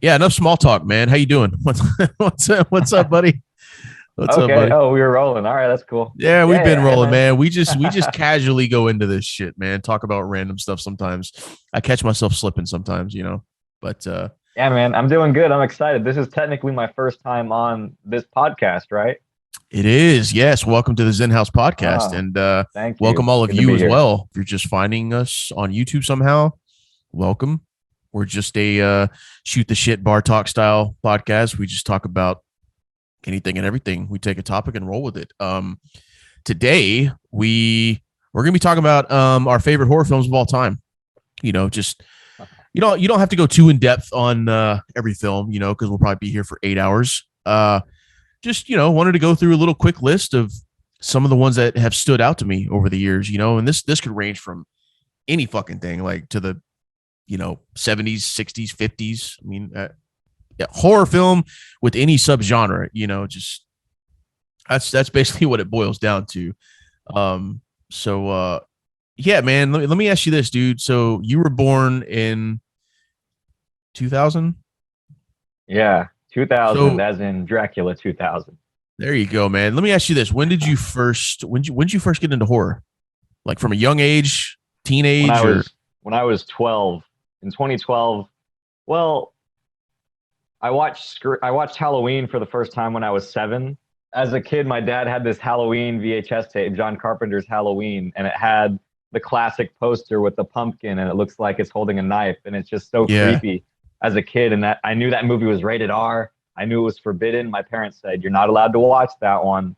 Yeah, enough small talk, man. How you doing? What's up, buddy? What's up, Okay. buddy? Oh, we were rolling. All right, that's cool. Yeah, we've Yeah, been yeah. Hey, rolling, man. man. We just casually go into this shit, man. Talk about random stuff sometimes. I catch myself slipping sometimes. But Yeah, man. I'm doing good. I'm excited. This is technically my first time on this podcast, right? it is, yes. Welcome to the Zenhouse podcast, Oh, and thank you. welcome all of Good to you be as here. well. If you're just finding us on YouTube somehow, welcome. We're just a shoot the shit bar talk style podcast. We just talk about anything and everything. We take a topic and roll with it. Today we're gonna be talking about our favorite horror films of all time. Just you don't have to go too in depth on every film, because we'll probably be here for 8 hours. Just wanted to go through a little quick list of some of the ones that have stood out to me over the years. And this could range from any fucking thing, like to the 70s, 60s, 50s. I mean, yeah, horror film with any subgenre. Just that's basically what it boils down to. So yeah, man, let me ask you this, dude. So you were born in 2000. Yeah, 2000, So as in Dracula 2000. there you go, man. Let me ask you this: when did you first get into horror? Like from a young age, When I teenage, or was when I was 12 in 2012. Well, I watched Halloween for the first time when I was 7. As a kid, my dad had this Halloween VHS tape, John Carpenter's Halloween, and it had the classic poster with the pumpkin, and it looks like it's holding a knife, and it's just so yeah, creepy as a kid. And that I knew that movie was rated R. I knew it was forbidden. My parents said you're not allowed to watch that one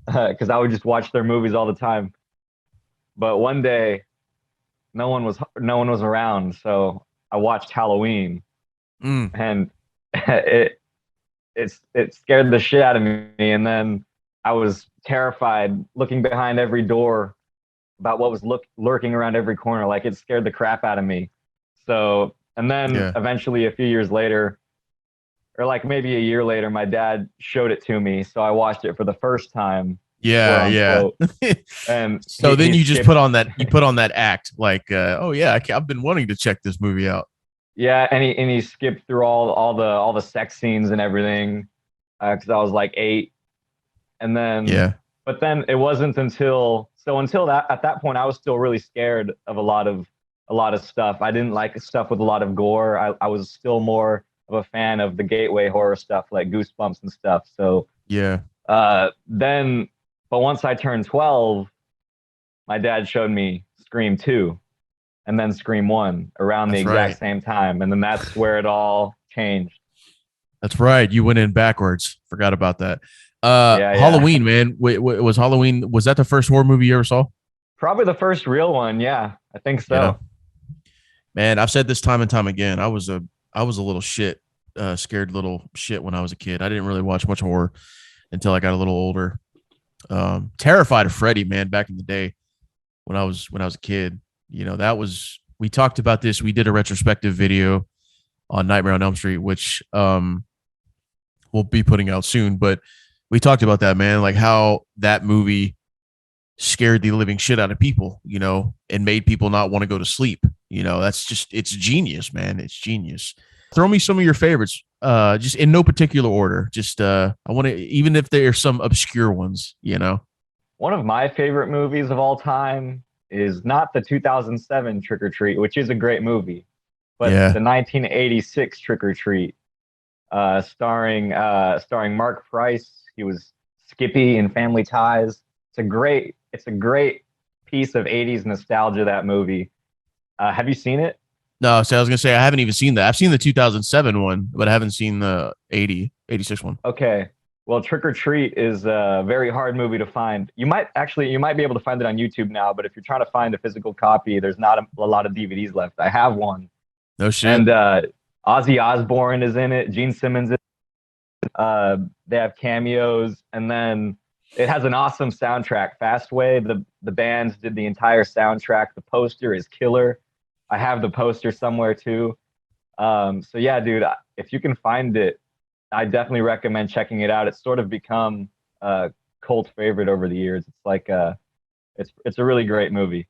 because I would just watch their movies all the time. But one day, no one was around, so I watched Halloween, mm, and it scared the shit out of me. And then I was terrified looking behind every door about what was lurking around every corner. Like it scared the crap out of me. So, and then yeah, eventually a few years later, or like maybe a year later, my dad showed it to me. So I watched it for the first time, quote yeah, yeah. unquote. And So he then you just skipped. put on that act, like, oh yeah, I've been wanting to check this movie out. Yeah, and he skipped through all the sex scenes and everything because I was like 8. And then Yeah, but then it wasn't until that at that point I was still really scared of a lot of stuff. I didn't like stuff with a lot of gore. I was still more of a fan of the gateway horror stuff like Goosebumps and stuff. So yeah, then but once I turned 12, my dad showed me Scream 2 and then Scream 1 around the that's exact right. same time, and then that's where it all changed. That's right. You went in backwards. Forgot about that. Yeah, yeah. Halloween, man. Was Halloween? Was that the first horror movie you ever saw? Probably the first real one. Yeah, I think Yeah, so. man. I've said this time and time again. I was a little shit, scared little shit when I was a kid. I didn't really watch much horror until I got a little older. Terrified of Freddy, man. Back in the day when I was a kid, that was. We talked about this. We did a retrospective video on Nightmare on Elm Street, which we'll be putting out soon. But we talked about that, man, like how that movie scared the living shit out of people, and made people not want to go to sleep. That's just it's genius, man. It's genius. Throw me some of your favorites, just in no particular order. Just I want to, even if there's some obscure ones. One of my favorite movies of all time is not the 2007 Trick or Treat, which is a great movie, but Yeah, the 1986 Trick or Treat, starring Mark Price. He was Skippy in Family Ties. It's a great piece of 80s nostalgia, that movie. Have you seen it? no, so I was gonna say I haven't even seen that. I've seen the 2007 one, but I haven't seen the 86 one. Okay. Well, Trick or Treat is a very hard movie to find. You might be able to find it on YouTube now, but if you're trying to find a physical copy, there's not a lot of DVDs left. I have one, No shit. and Ozzy Osbourne is in it. Gene Simmons is. They have cameos, and then it has an awesome soundtrack. Fastway, the band did the entire soundtrack. The poster is killer. I have the poster somewhere too. So yeah, dude, if you can find it, I definitely recommend checking it out. It's sort of become a cult favorite over the years. It's like it's a really great movie.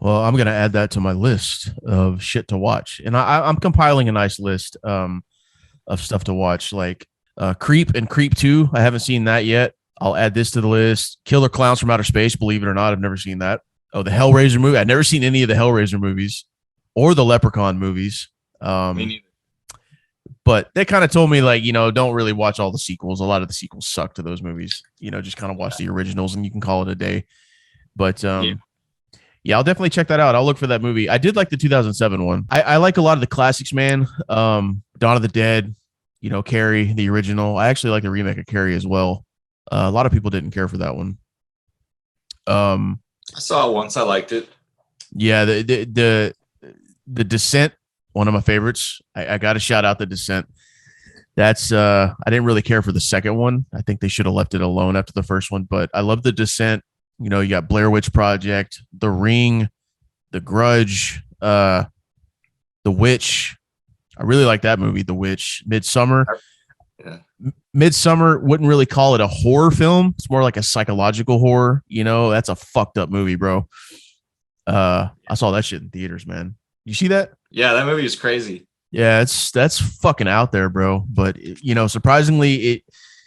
Well, I'm gonna add that to my list of shit to watch, and I'm compiling a nice list of stuff to watch, like Creep and Creep 2. I haven't seen that yet. I'll add this to the list. Killer Clowns from Outer Space. Believe it or not, I've never seen that. Oh, the Hellraiser movie. I've never seen any of the Hellraiser movies or the Leprechaun movies. Me neither. But they kind of told me, like, don't really watch all the sequels. A lot of the sequels suck to those movies. Just kind of watch the originals and you can call it a day. But Yeah. yeah, I'll definitely check that out. I'll look for that movie. I did like the 2007 one. I like a lot of the classics, man. Dawn of the Dead, Carrie, the original. I actually like the remake of Carrie as well. A lot of people didn't care for that one. I saw it once. I liked it. Yeah, the Descent, one of my favorites. I got to shout out the Descent. That's I didn't really care for the second one. I think they should have left it alone after the first one, but I love the Descent. You got Blair Witch Project, The Ring, The Grudge, The Witch. I really like that movie, The Witch. Midsummer. Yeah. Midsummer, wouldn't really call it a horror film. It's more like a psychological horror. That's a fucked up movie, bro. I saw that shit in theaters, man. You see that? Yeah, that movie is crazy. Yeah, that's fucking out there, bro. But surprisingly,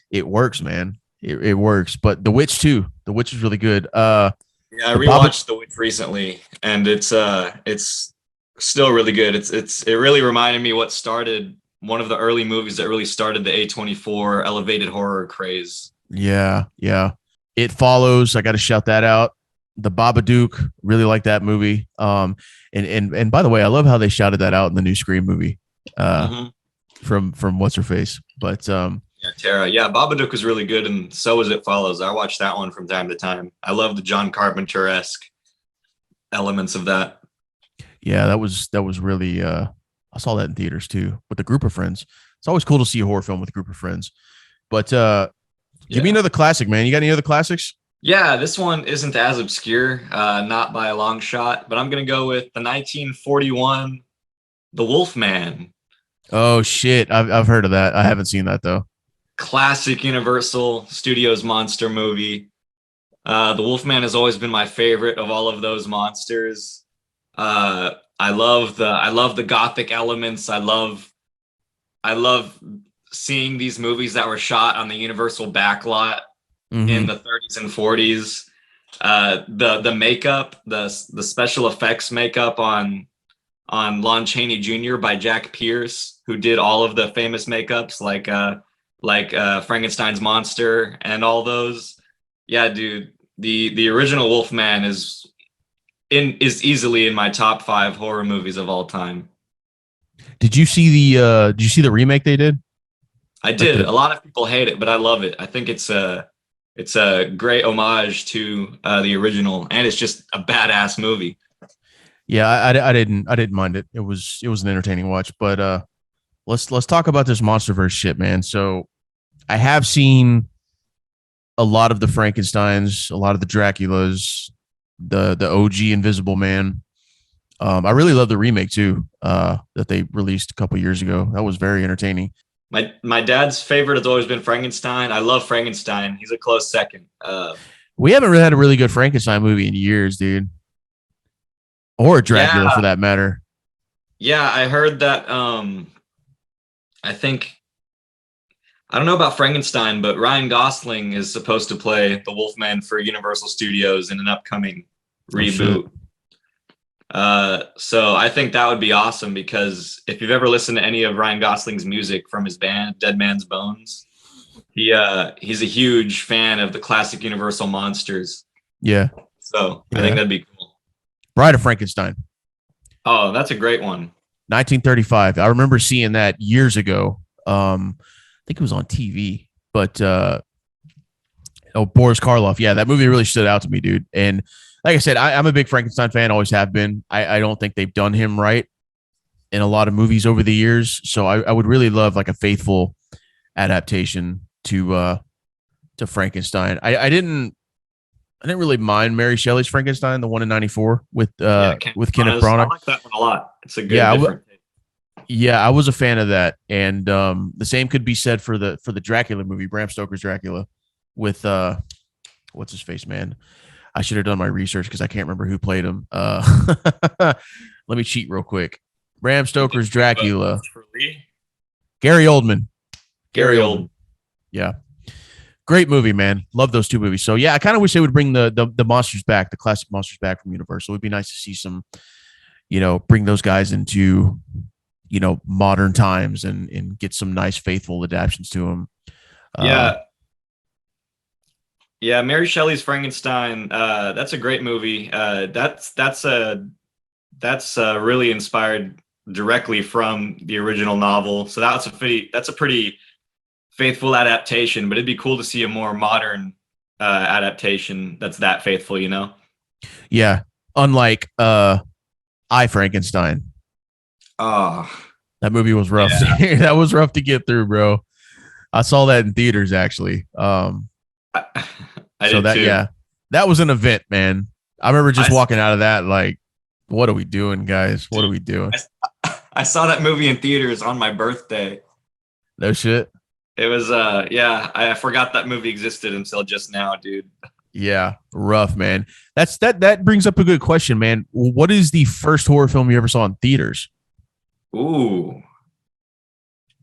it works, man. It works. But The Witch too. The Witch is really good. Yeah, I rewatched The Witch recently, and it's still really good. It really reminded me what started one of the early movies that really started the A24 elevated horror craze. Yeah. It Follows. I got to shout that out. The Babadook, really like that movie. And by the way, I love how they shouted that out in the new Scream movie. From what's her face. But yeah, Tara. Yeah, Babadook was really good, and so was It Follows. I watched that one from time to time. I love the John Carpenter-esque elements of that. Yeah, that was really I saw that in theaters too with a group of friends. It's always cool to see a horror film with a group of friends. But give me another classic, man. You got any other classics? Yeah, this one isn't as obscure, not by a long shot, but I'm going to go with the 1941 The Wolfman. Oh shit, I've heard of that. I haven't seen that though. Classic Universal Studios monster movie. The Wolfman has always been my favorite of all of those monsters. I love the gothic elements. I love seeing these movies that were shot on the Universal backlot in the 30s and 40s. The makeup, the special effects makeup on Lon Chaney Jr. by Jack Pierce, who did all of the famous makeups like Frankenstein's monster and all those. Yeah, dude, the original Wolfman is easily in my top 5 horror movies of all time. Did you see the remake they did? I did. A lot of people hate it, but I love it. I think it's a great homage to the original, and it's just a badass movie. Yeah, I didn't mind it. It was an entertaining watch. But let's talk about this MonsterVerse shit, man. So I have seen a lot of the Frankensteins, a lot of the Draculas, the OG Invisible Man. I really love the remake too, that they released a couple years ago. That was very entertaining. My dad's favorite has always been Frankenstein. I love Frankenstein. He's a close second. We haven't really had a really good Frankenstein movie in years, dude. Or Dracula, for that matter. Yeah, I heard that. I don't know about Frankenstein, but Ryan Gosling is supposed to play the Wolfman for Universal Studios in an upcoming reboot. So I think that would be awesome, because if you've ever listened to any of Ryan Gosling's music from his band Dead Man's Bones, he's a huge fan of the classic Universal monsters. Yeah. So I think that'd be cool. Bride of Frankenstein. Oh, that's a great one. 1935. I remember seeing that years ago. I think it was on TV, but Boris Karloff. Yeah, that movie really stood out to me, dude. And like I said, I'm a big Frankenstein fan, always have been. I don't think they've done him right in a lot of movies over the years. So I would really love like a faithful adaptation to Frankenstein. I didn't really mind Mary Shelley's Frankenstein, the one in '94 with Kenneth Branagh. I like that one a lot. It's a good I was a fan of that, and the same could be said for the Dracula movie, Bram Stoker's Dracula, with what's his face, man. I should have done my research because I can't remember who played him. Let me cheat real quick. Bram Stoker's Dracula. Gary Oldman. Gary Oldman. Yeah. Great movie, man. Love those two movies. So yeah, I kind of wish they would bring the monsters back, the classic monsters back from Universal. It would be nice to see some, bring those guys into, modern times and get some nice faithful adaptations to them. Yeah, Mary Shelley's Frankenstein. That's a great movie. That's really inspired directly from the original novel. So that's a pretty faithful adaptation. But it'd be cool to see a more modern adaptation that's that faithful. Yeah, unlike I Frankenstein. Oh, that movie was rough. Yeah. That was rough to get through, bro. I saw that in theaters actually. I did too. Yeah, that was an event, man. I remember just walking out of that like, what are we doing, guys? What are we doing? I saw that movie in theaters on my birthday. No shit. It was I forgot that movie existed until just now, dude. Yeah, rough, man. That brings up a good question, man. What is the first horror film you ever saw in theaters? Ooh.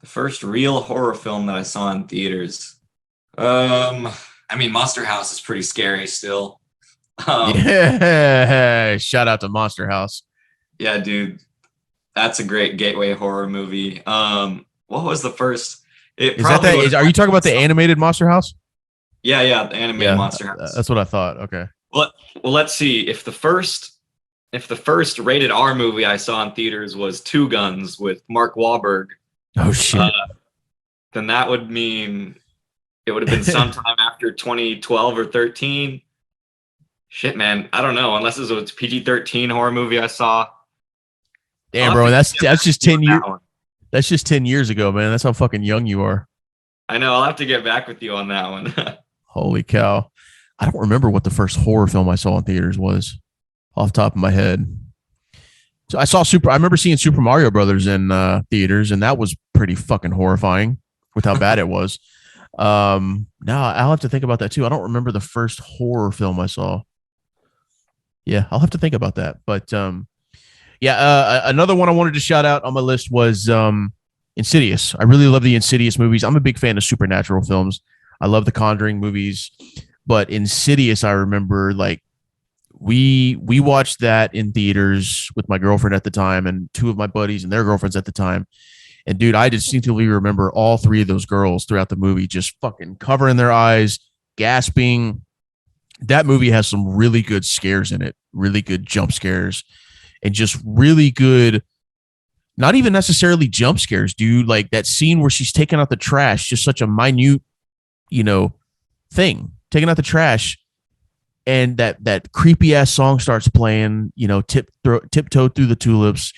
The first real horror film that I saw in theaters. Monster House is pretty scary still. Yeah, shout out to Monster House. Yeah, dude, that's a great gateway horror movie. What was the first? Are you talking about the animated Monster House? Yeah, the animated Monster House. That's what I thought. Okay. Well, let's see. If the first rated R movie I saw in theaters was Two Guns with Mark Wahlberg. Oh shit. Then that would mean it would have been sometime after 2012 or 13. Shit, man. I don't know. Unless it was a PG-13 horror movie I saw. Damn, bro. That's just 10 years. That's just 10 years ago, man. That's how fucking young you are. I know. I'll have to get back with you on that one. Holy cow. I don't remember what the first horror film I saw in theaters was off the top of my head. So I remember seeing Super Mario Brothers in theaters, and that was pretty fucking horrifying with how bad it was. Now I'll have to think about that too. I don't remember the first horror film I saw. Yeah, I'll have to think about that. But another one I wanted to shout out on my list was Insidious. I really love the Insidious movies. I'm a big fan of supernatural films. I love the Conjuring movies, but Insidious, I remember like we watched that in theaters with my girlfriend at the time and two of my buddies and their girlfriends at the time. And dude, I distinctly remember all three of those girls throughout the movie just fucking covering their eyes, gasping. That movie has some really good scares in it, really good jump scares, and just really good, not even necessarily jump scares, dude. Like that scene where she's taking out the trash, just such a minute, thing, taking out the trash. And that creepy ass song starts playing, tiptoe through the tulips.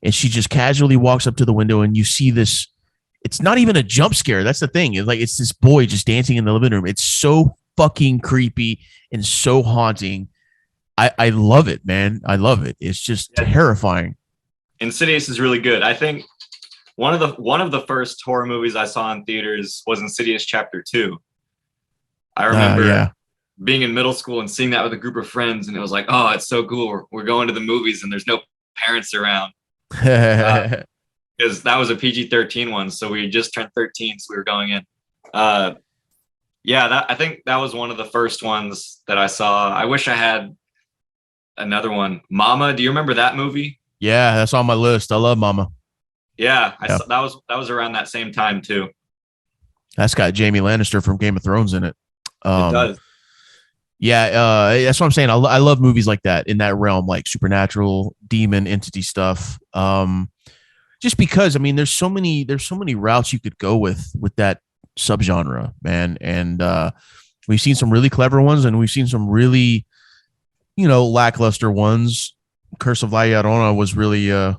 And she just casually walks up to the window and you see this. It's not even a jump scare. That's the thing. It's this boy just dancing in the living room. It's so fucking creepy and so haunting. I love it, man. I love it. It's just terrifying. Insidious is really good. I think one of the first horror movies I saw in theaters was Insidious Chapter 2. I remember being in middle school and seeing that with a group of friends, and it was like, oh, it's so cool. We're going to the movies and there's no parents around. Because that was a PG-13 one, so we had just turned 13, so we were going in. I think that was one of the first ones that I saw. I wish I had another one. Mama, do you remember that movie? Yeah, that's on my list. I love Mama. Yeah, that was around that same time too. That's got Jamie Lannister from Game of Thrones in it. It does. Yeah, that's what I'm saying. I love movies like that in that realm, like supernatural, demon, entity stuff. Just because, there's so many routes you could go with that subgenre, man. And we've seen some really clever ones, and we've seen some really, lackluster ones. Curse of La Llorona was really, I'm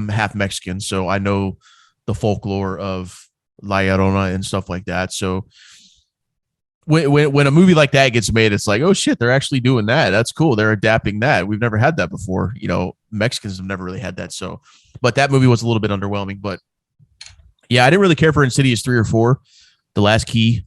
half Mexican, so I know the folklore of La Llorona and stuff like that. So when a movie like that gets made, it's like, oh shit, they're actually doing that. That's cool. They're adapting that. We've never had that before. Mexicans have never really had that. So, but that movie was a little bit underwhelming. But yeah, I didn't really care for Insidious 3 or 4. The Last Key.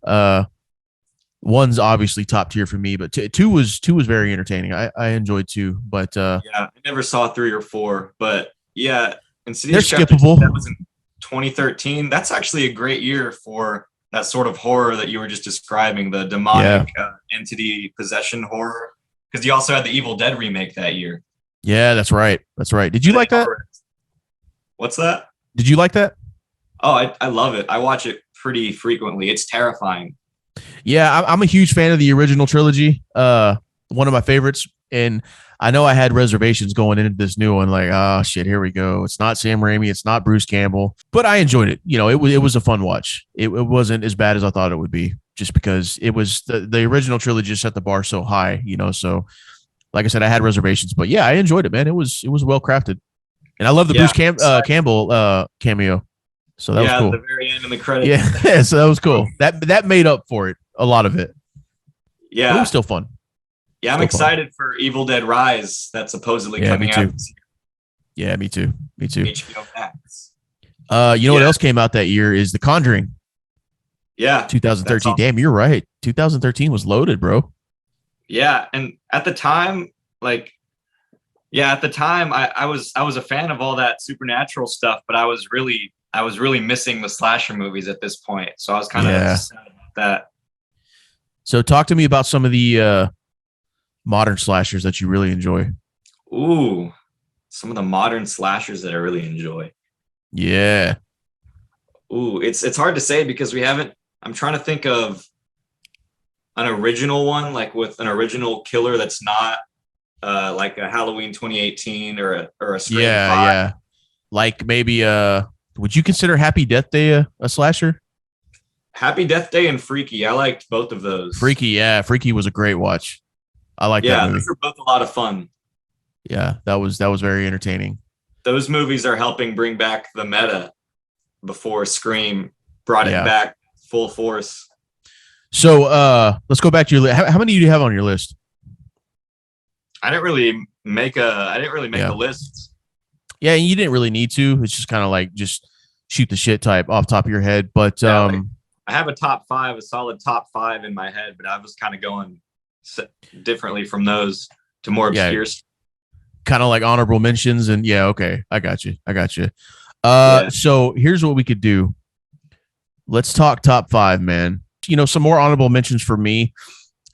One's obviously top tier for me, but two was very entertaining. I enjoyed two, but Yeah, I never saw 3 or 4, but yeah, they're Insidious Chapter 2, skippable. that was in 2013. That's actually a great year for that sort of horror that you were just describing, the demonic entity possession horror. Because you also had the Evil Dead remake that year. Yeah, that's right. That's right. Did you like that? What's that? Did you like that? Oh, I love it. I watch it pretty frequently. It's terrifying. Yeah, I'm a huge fan of the original trilogy. One of my favorites, and I know I had reservations going into this new one. Like, oh shit, here we go. It's not Sam Raimi. It's not Bruce Campbell. But I enjoyed it. You know, it was a fun watch. It wasn't as bad as I thought it would be, just because it was the original trilogy set the bar so high. You know, so like I said, I had reservations, but yeah, I enjoyed it, man. It was well crafted, and I love the Bruce Campbell cameo. So that was cool. At the very end in the credits. Yeah, so that was cool. That made up for it, a lot of it. Yeah, but it was still fun. Yeah, I'm excited for Evil Dead Rise. That's supposedly coming out this year. Yeah, me too. HBO Max. You know what else came out that year is The Conjuring. Yeah, 2013. Damn, you're right. 2013 was loaded, bro. Yeah, and at the time, I was a fan of all that supernatural stuff, but I was really missing the slasher movies at this point. So I was kind of sad about that. So talk to me about some of the modern slashers that you really enjoy. Ooh, some of the modern slashers that I really enjoy. Yeah. Ooh, it's hard to say because I'm trying to think of an original one, like with an original killer that's not like a Halloween 2018 or a Scream 5. Yeah. Like maybe would you consider Happy Death Day a slasher? Happy Death Day and Freaky. I liked both of those. Freaky was a great watch. I like that movie. Yeah, those were both a lot of fun. Yeah, that was very entertaining. Those movies are helping bring back the meta before Scream brought it back full force. So let's go back to your list. How many do you have on your list? I didn't really make the lists. Yeah, and you didn't really need to. It's just kind of like just shoot the shit type off top of your head. But I have a solid top 5 in my head, but I was kind of going differently from those to more obscure. Kind of like honorable mentions, and okay, I got you. So here's what we could do. Let's talk top 5, man. You know, some more honorable mentions for me.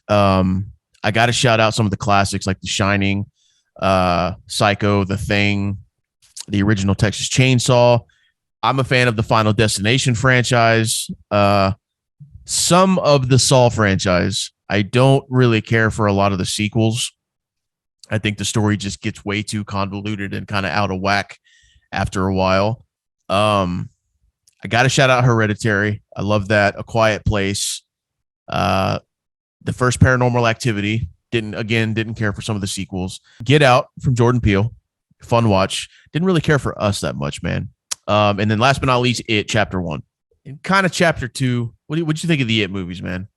I got to shout out some of the classics like The Shining, Psycho, The Thing, the original Texas Chainsaw. I'm a fan of the Final Destination franchise. Some of the Saw franchise. I don't really care for a lot of the sequels. I think the story just gets way too convoluted and kind of out of whack after a while. I got to shout out Hereditary. I love that. A Quiet Place. The first Paranormal Activity. Didn't care for some of the sequels. Get Out from Jordan Peele. Fun watch. Didn't really care for Us that much, man. And then last but not least, It Chapter 1. And kind of Chapter 2. What'd you think of the It movies, man?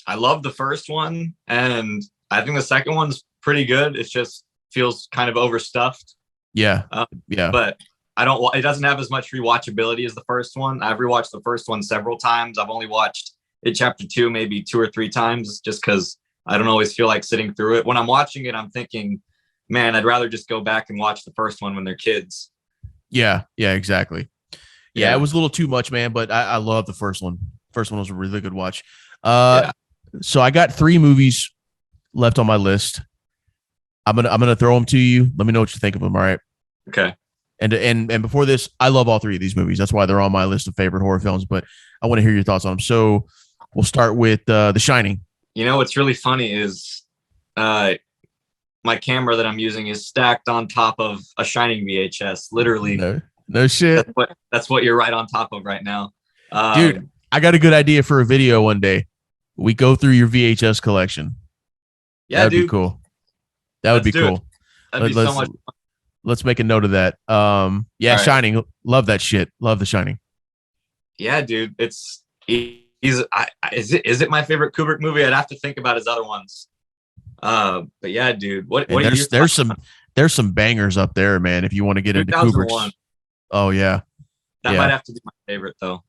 I love the first one, and I think the second one's pretty good. It just feels kind of overstuffed. Yeah. But it doesn't have as much rewatchability as the first one. I've rewatched the first one several times. I've only watched It Chapter 2 maybe 2 or 3 times just because I don't always feel like sitting through it. When I'm watching it, I'm thinking, man, I'd rather just go back and watch the first one when they're kids. Yeah, exactly. Yeah, it was a little too much, man, but I love the first one. First one was a really good watch. So I got 3 movies left on my list. I'm gonna throw them to you. Let me know what you think of them. All right. Okay. And before this, I love all 3 of these movies. That's why they're on my list of favorite horror films. But I want to hear your thoughts on them. So we'll start with The Shining. You know what's really funny is my camera that I'm using is stacked on top of a Shining VHS. Literally. No shit. That's what you're right on top of right now. Dude, I got a good idea for a video one day. We go through your VHS collection. Yeah, that'd be cool. That would be cool. That'd be so much fun. Let's make a note of that. Right. Shining. Love that shit. Love The Shining. Yeah, dude. Is it my favorite Kubrick movie? I'd have to think about his other ones. But yeah, dude. There's some bangers up there, man. If you want to get into Kubrick's. Oh yeah. That might have to be my favorite though.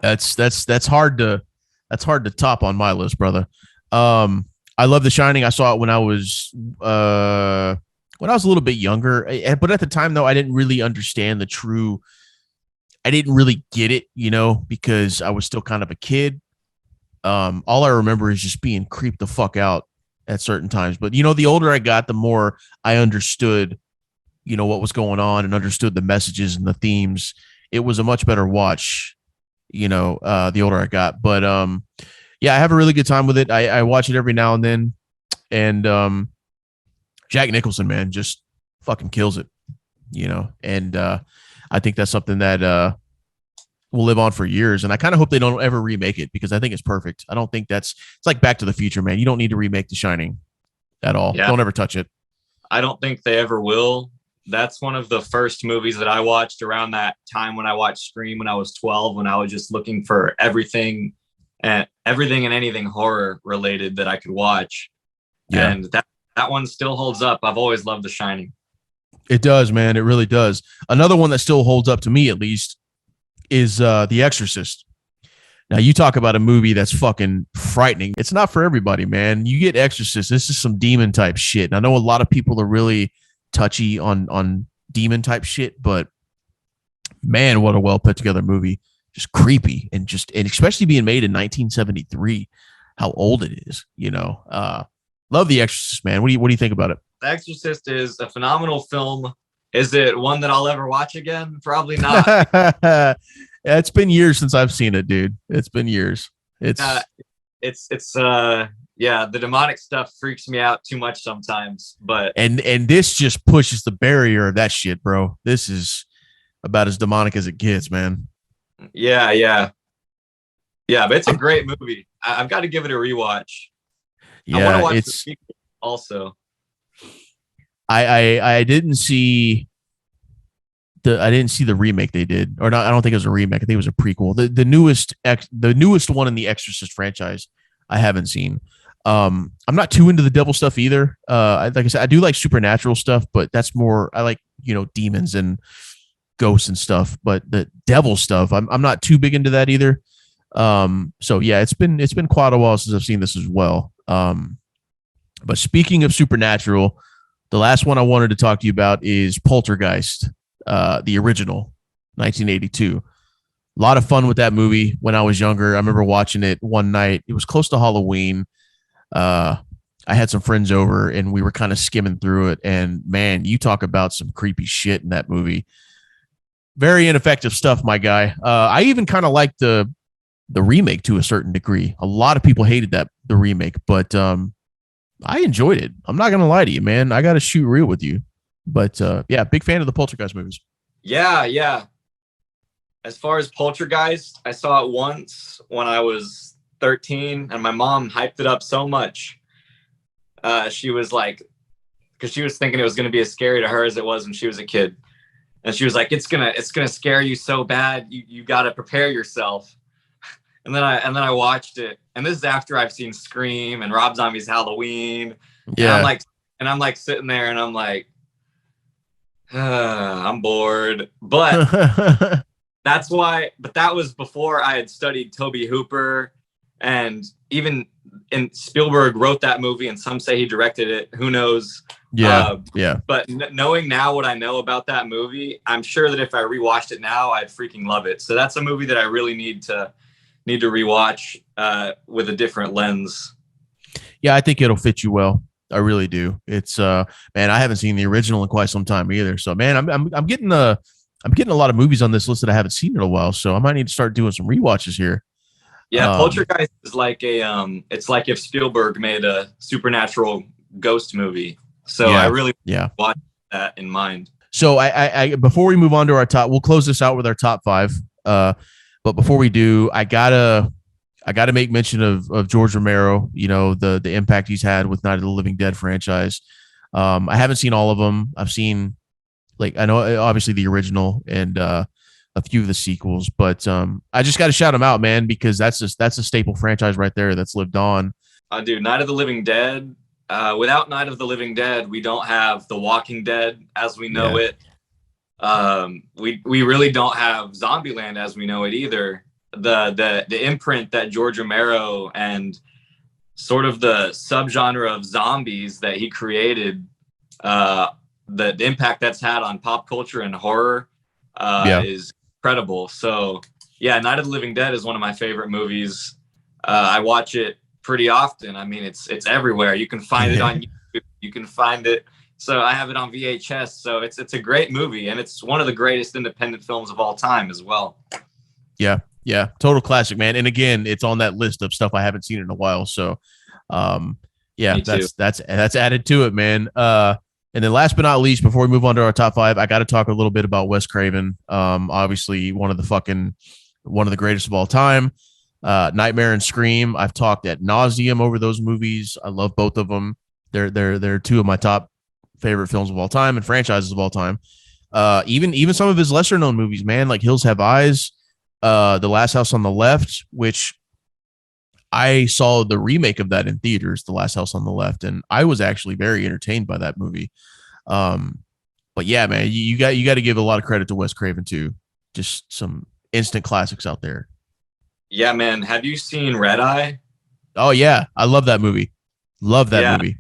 That's hard to That's hard to top on my list, brother. I love The Shining. I saw it when I was a little bit younger, but at the time though, I didn't really understand the true. I didn't really get it, because I was still kind of a kid. All I remember is just being creeped the fuck out at certain times. But the older I got, the more I understood, what was going on and understood the messages and the themes. It was a much better watch, the older I got. But yeah, I have a really good time with it. I watch it every now and then. And Jack Nicholson, man, just fucking kills it, and I think that's something that will live on for years. And I kind of hope they don't ever remake it because I think it's perfect. I don't think it's like Back to the Future, man. You don't need to remake The Shining at all. Yeah. Don't ever touch it. I don't think they ever will. That's one of the first movies that I watched around that time when I watched Scream when I was 12, when I was just looking for everything and anything horror related that I could watch. Yeah. And that one still holds up. I've always loved The Shining. It does, man. It really does. Another one that still holds up to me, at least, is The Exorcist. Now, you talk about a movie that's fucking frightening. It's not for everybody, man. You get Exorcist. This is some demon type shit. And I know a lot of people are really touchy on demon type shit, but man, what a well put together movie. Just creepy and especially being made in 1973. How old it is, Love The Exorcist, man. What do you think about it? The Exorcist is a phenomenal film. Is it one that I'll ever watch again? Probably not. It's been years since I've seen it, dude. It's been years. The demonic stuff freaks me out too much sometimes, but and this just pushes the barrier of that shit, bro. This is about as demonic as it gets, man. Yeah, but it's a great movie. I've got to give it a rewatch. Yeah, I want to watch the sequel also. I didn't see the remake they did, or not. I don't think it was a remake. I think it was a prequel. The newest one in the Exorcist franchise, I haven't seen. I'm not too into the devil stuff either. Like I said, I do like supernatural stuff, but that's more. I like demons and ghosts and stuff. But the devil stuff, I'm not too big into that either. So yeah, it's been quite a while since I've seen this as well. But speaking of supernatural, the last one I wanted to talk to you about is Poltergeist, the original, 1982. A lot of fun with that movie when I was younger. I remember watching it one night. It was close to Halloween. I had some friends over and we were kind of skimming through it. And man, you talk about some creepy shit in that movie. Very ineffective stuff, my guy. I even kind of liked the remake to a certain degree. A lot of people hated the remake, but I enjoyed it. I'm not gonna lie to you, man. I gotta shoot real with you. But yeah, big fan of the Poltergeist movies. Yeah. As far as Poltergeist, I saw it once when I was 13, and my mom hyped it up so much. She was like, because she was thinking it was gonna be as scary to her as it was when she was a kid, and she was like, "It's gonna scare you so bad. You got to prepare yourself." And then I watched it, and this is after I've seen Scream and Rob Zombie's Halloween. Yeah, and I'm like sitting there, and I'm like, I'm bored. But that's why. But that was before I had studied Tobe Hooper, and even Spielberg wrote that movie, and some say he directed it. Who knows? Yeah. But knowing now what I know about that movie, I'm sure that if I rewatched it now, I'd freaking love it. So that's a movie that I really need to rewatch with a different lens. Yeah, I think it'll fit you well. I really do. It's man, I haven't seen the original in quite some time either. So man, I'm getting a lot of movies on this list that I haven't seen in a while. So I might need to start doing some rewatches here. Yeah, Poltergeist is like it's like if Spielberg made a supernatural ghost movie. So I really watch that in mind. So I before we move on to our top, we'll close this out with our top 5. But before we do, I gotta make mention of George Romero. The impact he's had with Night of the Living Dead franchise. I haven't seen all of them. I've seen, I know obviously the original and a few of the sequels, but I just got to shout them out, man, because that's a staple franchise right there that's lived on. Dude, Night of the Living Dead. Without Night of the Living Dead, we don't have The Walking Dead as we know it. We really don't have Zombieland as we know it either. the imprint that George Romero and sort of the subgenre of zombies that he created, the impact that's had on pop culture and horror is incredible. So yeah, Night of the Living Dead is one of my favorite movies. I watch it pretty often. I mean, it's everywhere. You can find it on YouTube. You can find it. So I have it on VHS. So it's a great movie, and it's one of the greatest independent films of all time as well. Yeah, yeah, total classic, man. And again, it's on that list of stuff I haven't seen in a while. So, yeah, that's added to it, man. And then last but not least, before we move on to our top 5, I got to talk a little bit about Wes Craven. Obviously one of the greatest of all time. Nightmare and Scream. I've talked ad nauseum over those movies. I love both of them. They're two of my top favorite films of all time and franchises of all time. Even some of his lesser known movies, man, like Hills Have Eyes, The Last House on the Left, which I saw the remake of that in theaters, The Last House on the Left, and I was actually very entertained by that movie. But yeah, man, you got to give a lot of credit to Wes Craven too. Just some instant classics out there. Yeah, man. Have you seen Red Eye? Oh yeah, I love that movie. Love that movie.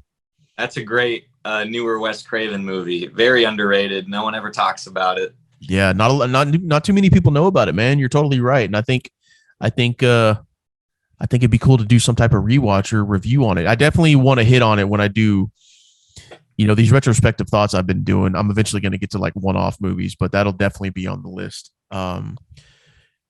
That's a great newer Wes Craven movie. Very underrated. No one ever talks about it. Yeah, not too many people know about it, man. You're totally right, and I think it'd be cool to do some type of rewatch or review on it. I definitely want to hit on it when I do, these retrospective thoughts I've been doing. I'm eventually going to get to like one-off movies, but that'll definitely be on the list.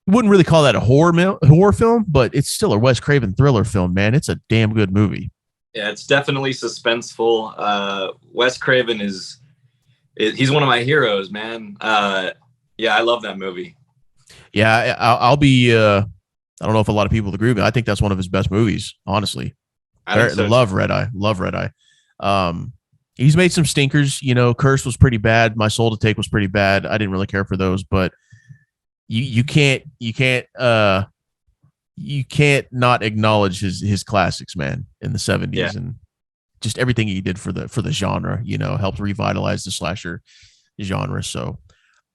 Wouldn't really call that a horror film, but it's still a Wes Craven thriller film, man. It's a damn good movie. Yeah, it's definitely suspenseful. Wes Craven he's one of my heroes, man. Yeah, I love that movie. Yeah, I'll be. I don't know if a lot of people agree, but I think that's one of his best movies, honestly. I love Red Eye. Love Red Eye. He's made some stinkers. Curse was pretty bad. My Soul to Take was pretty bad. I didn't really care for those, but you can't not acknowledge his classics, man, in the 70s and just everything he did for the genre. Helped revitalize the slasher genre. So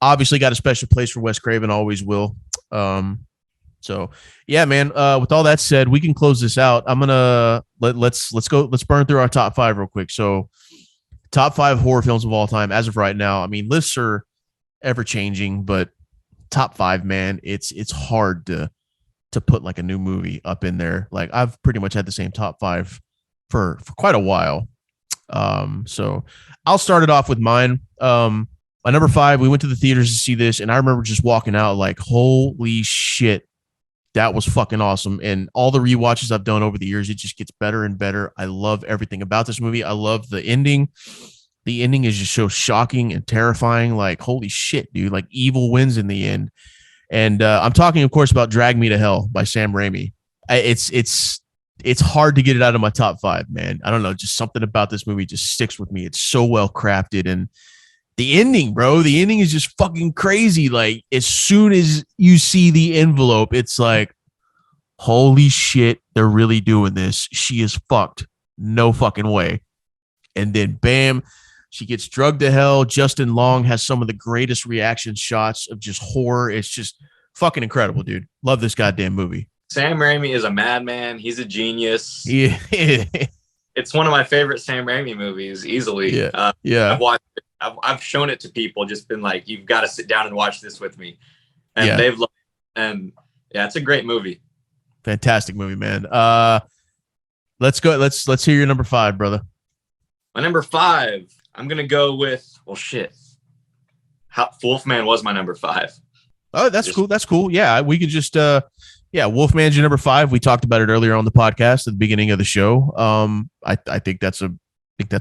obviously got a special place for Wes Craven. Always will. So yeah, man, with all that said, we can close this out. I'm gonna let's burn through our top 5 real quick. So top 5 horror films of all time as of right now. I mean, lists are ever changing, but top 5, man, it's hard to put like a new movie up in there. Like I've pretty much had the same top 5 for quite a while. So I'll start it off with mine. My number 5, we went to the theaters to see this, and I remember just walking out like, holy shit, that was fucking awesome. And all the rewatches I've done over the years, it just gets better and better. I love everything about this movie. I love the ending. The ending is just so shocking and terrifying. Like, holy shit, dude, like evil wins in the end. And I'm talking, of course, about Drag Me to Hell by Sam Raimi. It's hard to get it out of my top 5, man. I don't know. Just something about this movie just sticks with me. It's so well crafted. And the ending, bro, the ending is just fucking crazy. Like, as soon as you see the envelope, it's like, holy shit, they're really doing this. She is fucked. No fucking way. And then, bam, she gets drugged to hell. Justin Long has some of the greatest reaction shots of just horror. It's just fucking incredible, dude. Love this goddamn movie. Sam Raimi is a madman. He's a genius. Yeah. It's one of my favorite Sam Raimi movies, easily. Yeah. I've shown it to people, just been like, you've got to sit down and watch this with me. And they've loved it. And yeah, it's a great movie. Fantastic movie, man. Let's go. Let's hear your number 5, brother. My number 5, I'm going to go with, Wolfman was my number 5. Oh, that's cool. That's cool. Yeah, we could just, Wolfman's your number 5. We talked about it earlier on the podcast at the beginning of the show. I think that's a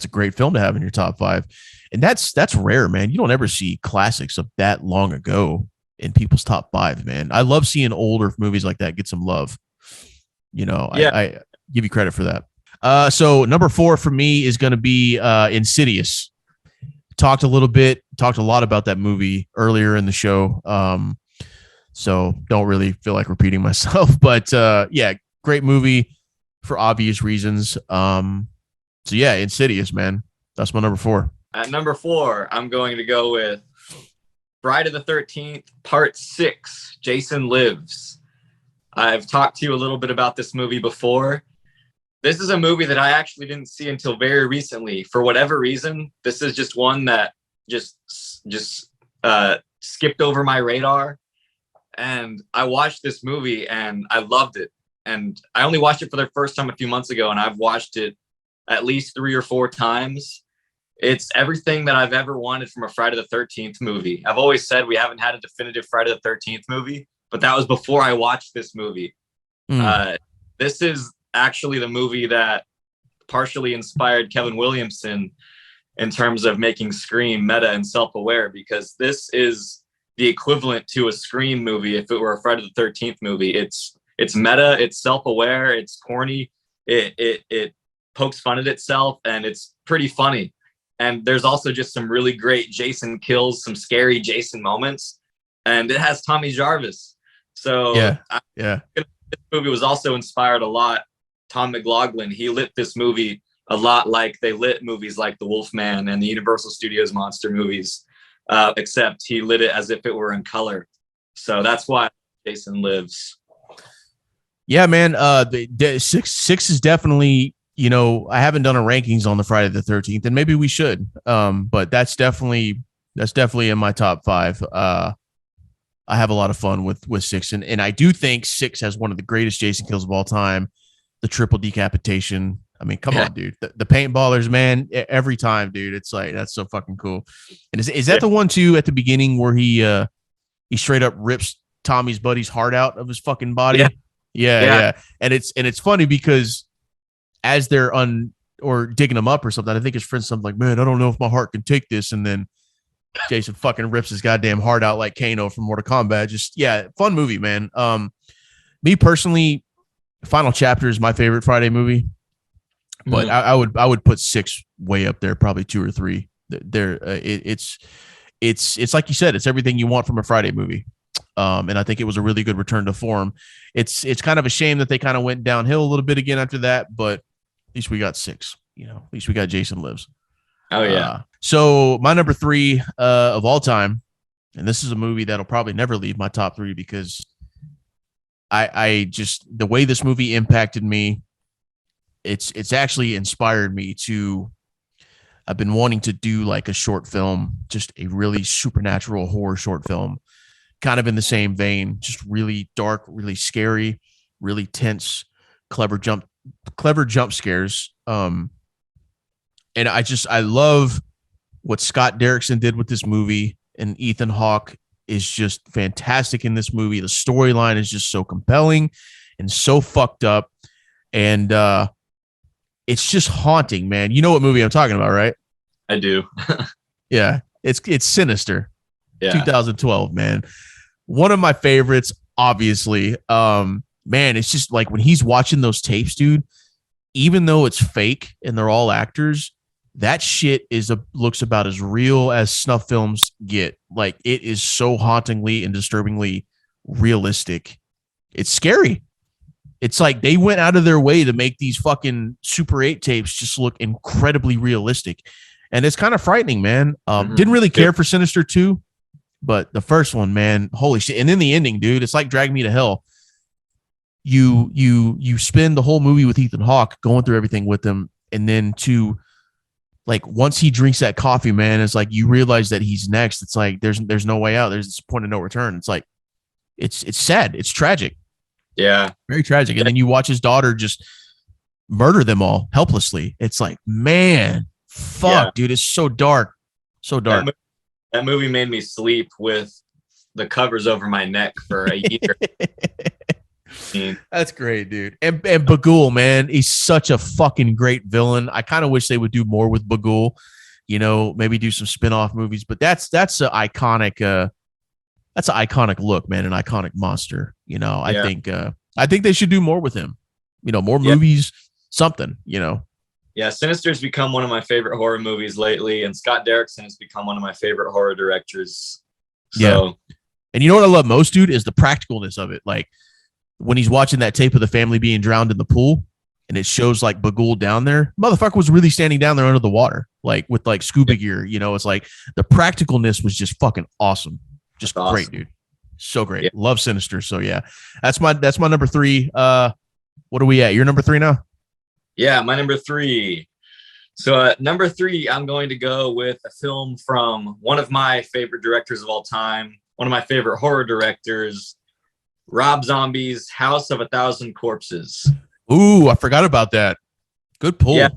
great film to have in your top 5. And that's rare, man. You don't ever see classics of that long ago in people's top 5, man. I love seeing older movies like that get some love. I give you credit for that. So number 4 for me is going to be Insidious. Talked a lot about that movie earlier in the show. So don't really feel like repeating myself, but great movie for obvious reasons. So yeah, Insidious, man. That's my number 4. At number 4, I'm going to go with Friday the 13th, Part 6, Jason Lives. I've talked to you a little bit about this movie before. This is a movie that I actually didn't see until very recently. For whatever reason, this is just one that just skipped over my radar. And I watched this movie and I loved it. And I only watched it for the first time a few months ago, and I've watched it at least 3 or 4 times. It's everything that I've ever wanted from a Friday the 13th movie. I've always said we haven't had a definitive Friday the 13th movie, but that was before I watched this movie. This is actually the movie that partially inspired Kevin Williamson in terms of making Scream meta and self-aware, because this is the equivalent to a Scream movie if it were a Friday the 13th movie. It's meta, it's self-aware, it's corny, it pokes fun at itself, and it's pretty funny. And there's also just some really great Jason kills, some scary Jason moments, and it has Tommy Jarvis. So this movie was also inspired a lot. Tom McLaughlin, he lit this movie a lot like they lit movies like The Wolfman and the Universal Studios monster movies, except he lit it as if it were in color. So that's why Jason Lives. Yeah, man. The six is definitely, I haven't done a rankings on the Friday the 13th, and maybe we should. But that's definitely in my top 5. I have a lot of fun with 6, and I do think 6 has one of the greatest Jason kills of all time, the triple decapitation. I mean, come on, dude. The paintballers, man, every time, dude. It's like, that's so fucking cool. And is that the one too at the beginning where he straight up rips Tommy's buddy's heart out of his fucking body? Yeah. And it's funny because as they're digging him up or something, I think his friend's something like, man, I don't know if my heart can take this. And then Jason fucking rips his goddamn heart out like Kano from Mortal Kombat. Just, fun movie, man. Me personally, Final Chapter is my favorite Friday movie, but I would put 6 way up there, probably 2 or 3. It's like you said, it's everything you want from a Friday movie. And I think it was a really good return to form. It's kind of a shame that they kind of went downhill a little bit again after that, but at least we got 6. At least we got Jason Lives. Oh yeah. So my number 3 of all time, and this is a movie that'll probably never leave my top 3 because I just, the way this movie impacted me, it's actually inspired me to. I've been wanting to do like a short film, just a really supernatural horror short film, kind of in the same vein, just really dark, really scary, really tense, clever jump scares. And I love what Scott Derrickson did with this movie, and Ethan Hawke is just fantastic in this movie. The storyline is just so compelling and so fucked up. And it's just haunting, man. You know what movie I'm talking about, right? I do. Yeah. It's Sinister. Yeah. 2012, man. One of my favorites, obviously. Man, it's just like when he's watching those tapes, dude, even though it's fake and they're all actors, that shit looks about as real as snuff films get. Like, it is so hauntingly and disturbingly realistic. It's scary. It's like they went out of their way to make these fucking Super 8 tapes just look incredibly realistic. And it's kind of frightening, man. Didn't really care for Sinister 2, but the first one, man, holy shit. And then the ending, dude, it's like Drag Me to Hell. You spend the whole movie with Ethan Hawke going through everything with him, and then like once he drinks that coffee, man, it's like you realize that he's next. It's like there's no way out. There's this point of no return. It's like it's sad. It's tragic. Yeah, very tragic. And then you watch his daughter just murder them all helplessly. It's like, man, fuck, dude, it's so dark, so dark. That movie made me sleep with the covers over my neck for a year. That's great, dude. And Bagul, man, he's such a fucking great villain. I kind of wish they would do more with Bagul, maybe do some spin-off movies, but that's an iconic look, man, an iconic monster. I think they should do more with him, more movies, something, Yeah, Sinister's become one of my favorite horror movies lately, and Scott Derrickson has become one of my favorite horror directors. So, and you know what I love most, dude, is the practicalness of it. Like when he's watching that tape of the family being drowned in the pool, and it shows like Bagul down there, motherfucker was really standing down there under the water, like with like scuba gear. It's like the practicalness was just fucking awesome. Just awesome. Great, dude. So great. Yeah. Love Sinister. So yeah, that's my number 3. What are we at? You're number 3 now? Yeah, my number 3. So at number 3, I'm going to go with a film from one of my favorite directors of all time, one of my favorite horror directors, Rob Zombie's House of a Thousand Corpses. Ooh, I forgot about that. Good pull. Yeah.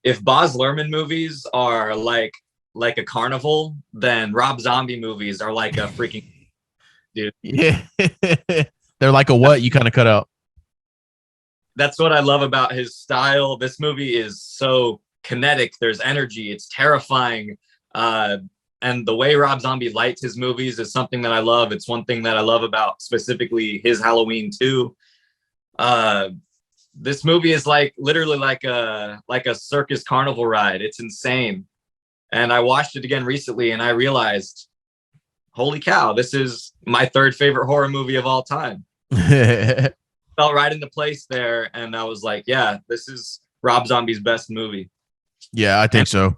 If Baz Luhrmann movies are like a carnival, then Rob Zombie movies are like a freaking dude. Yeah. They're like a what? You kind of cut out. That's what I love about his style. This movie is so kinetic. There's energy. It's terrifying. And the way Rob Zombie lights his movies is something that I love. It's one thing that I love about specifically his Halloween 2. This movie is literally like a circus carnival ride. It's insane. And I watched it again recently and I realized, holy cow, this is my 3rd favorite horror movie of all time. Felt right into place there. And I was like, yeah, this is Rob Zombie's best movie. Yeah, I think so.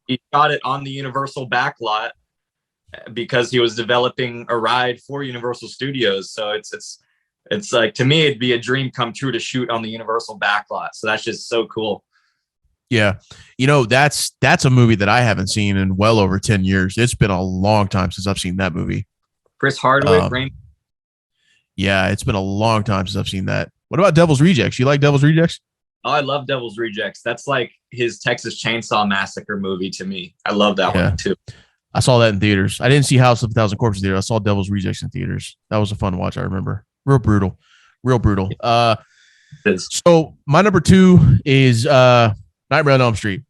He shot it on the Universal backlot because he was developing a ride for Universal Studios. So it's like, to me, it'd be a dream come true to shoot on the Universal backlot. So that's just so cool. Yeah. That's a movie that I haven't seen in well over 10 years. It's been a long time since I've seen that movie. Chris Hardwick, yeah, it's been a long time since I've seen that. What about Devil's Rejects? You like Devil's Rejects? Oh, I love Devil's Rejects. That's like his Texas Chainsaw Massacre movie to me. I love that one too. I saw that in theaters. I didn't see House of a Thousand Corpses theater. I saw Devil's Rejects in theaters. That was a fun watch. I remember. Real brutal. So my number 2 is Nightmare on Elm Street,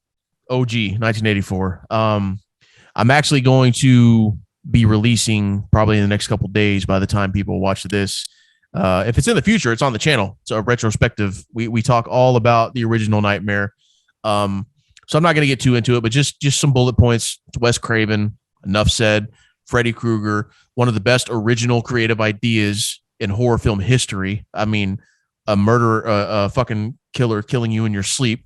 OG, 1984. I'm actually going to be releasing probably in the next couple of days by the time people watch this. If it's in the future, it's on the channel. It's a retrospective. We talk all about the original Nightmare. So I'm not going to get too into it, but just some bullet points. It's Wes Craven. Enough said. Freddy Krueger, one of the best original creative ideas in horror film history. I mean, a murderer, a fucking killer killing you in your sleep.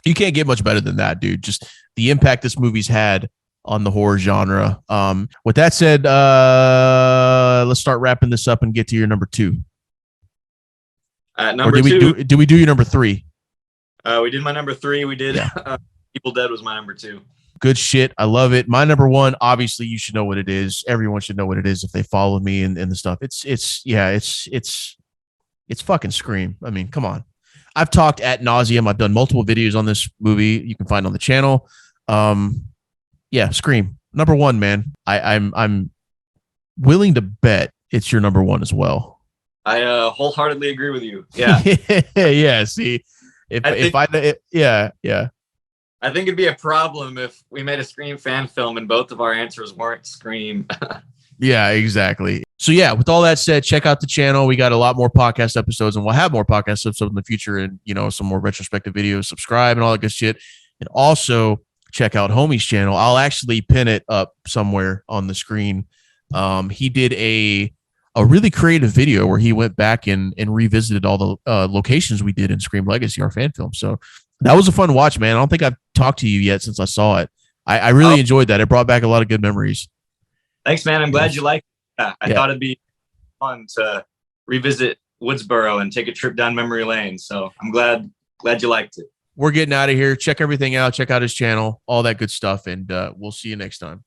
You can't get much better than that, dude. Just the impact this movie's had on the horror genre. With that said, let's start wrapping this up and get to your number 2. Number 2. Did we do your number 3? We did my number 3. We did Evil Dead was my number 2. Good shit. I love it. My number 1, obviously you should know what it is. Everyone should know what it is if they follow me and the stuff. It's fucking Scream. I mean, come on. I've talked ad nauseum. I've done multiple videos on this movie. You can find on the channel. Yeah, Scream. Number 1, man. I'm willing to bet it's your number 1 as well. I wholeheartedly agree with you. Yeah. Yeah. See, yeah. I think it'd be a problem if we made a Scream fan film and both of our answers weren't Scream. Yeah, exactly. So yeah, with all that said, check out the channel. We got a lot more podcast episodes and we'll have more podcast episodes in the future and, some more retrospective videos, subscribe and all that good shit. And also check out Homie's channel. I'll actually pin it up somewhere on the screen. He did a really creative video where he went back and revisited all the locations we did in Scream Legacy, our fan film. So that was a fun watch, man. I don't think I've talked to you yet since I saw it. I really enjoyed that. It brought back a lot of good memories. Thanks, man. I'm glad you liked it. I thought it'd be fun to revisit Woodsboro and take a trip down memory lane. So I'm glad you liked it. We're getting out of here. Check everything out. Check out his channel, all that good stuff. And we'll see you next time.